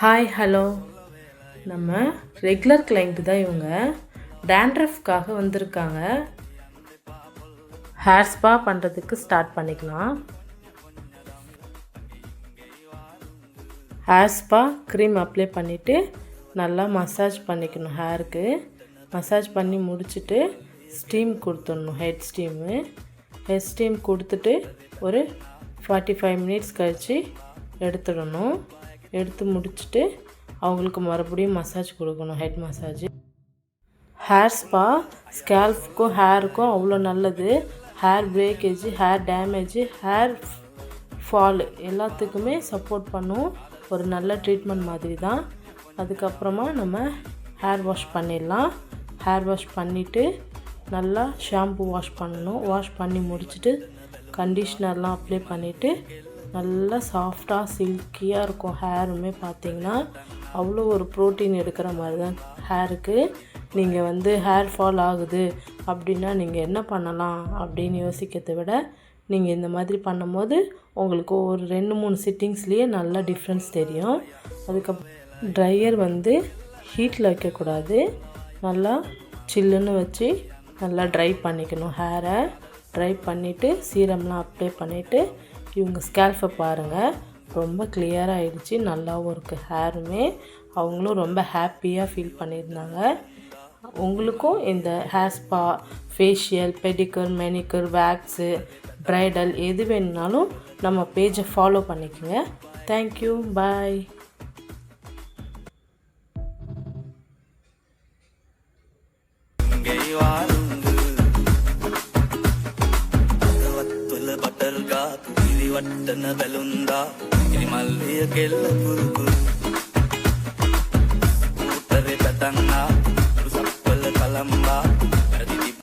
Hi hello. நம்ம regular client தான் இவங்க. டேண்ட்ரஃப்காக வந்திருக்காங்க. ஹேர் ஸ்பா பண்ணுறதுக்கு ஸ்டார்ட் பண்ணிக்கலாம். ஹேர் ஸ்பா க்ரீம் அப்ளை பண்ணிவிட்டு நல்லா மசாஜ் பண்ணிக்கணும். ஹேருக்கு மசாஜ் பண்ணி முடிச்சுட்டு ஸ்டீம் கொடுத்துடணும். ஹெட் ஸ்டீம் கொடுத்துட்டு ஒரு 45 மினிட்ஸ் கழித்து எடுத்துடணும். எடுத்து முடிச்சுட்டு அவங்களுக்கு மறுபடியும் மசாஜ் கொடுக்கணும். Head massage. ஹேர் ஸ்பா ஸ்கேல்ஃப்க்கும் ஹேருக்கும் அவ்வளோ நல்லது. Hair breakage, hair damage, hair fall எல்லாத்துக்குமே சப்போர்ட் பண்ணும். ஒரு நல்ல ட்ரீட்மெண்ட் மாதிரி தான். அதுக்கப்புறமா நம்ம ஹேர் வாஷ் பண்ணிடலாம். ஹேர் வாஷ் பண்ணிவிட்டு நல்லா ஷாம்பு வாஷ் பண்ணணும். வாஷ் பண்ணி முடிச்சுட்டு கண்டிஷ்னர்லாம் அப்ளை பண்ணிவிட்டு நல்லா சாஃப்டாக சில்கியாக இருக்கும். ஹேருமே பார்த்திங்கன்னா அவ்வளோ ஒரு ப்ரோட்டீன் எடுக்கிற மாதிரி தான் ஹேருக்கு. நீங்கள் ஹேர் ஃபால் ஆகுது அப்படின்னா நீங்கள் என்ன பண்ணலாம் அப்படின்னு யோசிக்கிறத விட நீங்கள் இந்த மாதிரி பண்ணும்போது உங்களுக்கு ஒரு 2-3 சிட்டிங்ஸ்லேயே நல்லா டிஃப்ரென்ஸ் தெரியும். அதுக்கப்புறம் ட்ரையர் ஹீட்டில் வைக்கக்கூடாது. நல்லா சில்லுன்னு வச்சு நல்லா ட்ரை பண்ணிக்கணும். ஹேரை ட்ரை பண்ணிவிட்டு சீரம்லாம் அப்ளை பண்ணிவிட்டு இவங்க ஸ்கேல்ஃபை பாருங்கள், ரொம்ப கிளியராக ஆகிடுச்சு. நல்லாவும் இருக்குது ஹேருமே. அவங்களும் ரொம்ப ஹாப்பியாக ஃபீல் பண்ணியிருந்தாங்க. உங்களுக்கும் இந்த hair spa, facial, pedicure, manicure, wax, bridal எது வேணுனாலும் நம்ம பேஜை ஃபாலோ பண்ணிக்கோங்க. தேங்க்யூ, பாய். వట్టన బెలుందా ఇది మళ్ళీ కెళ్ళ పురుగు ఊటరి పెతంగా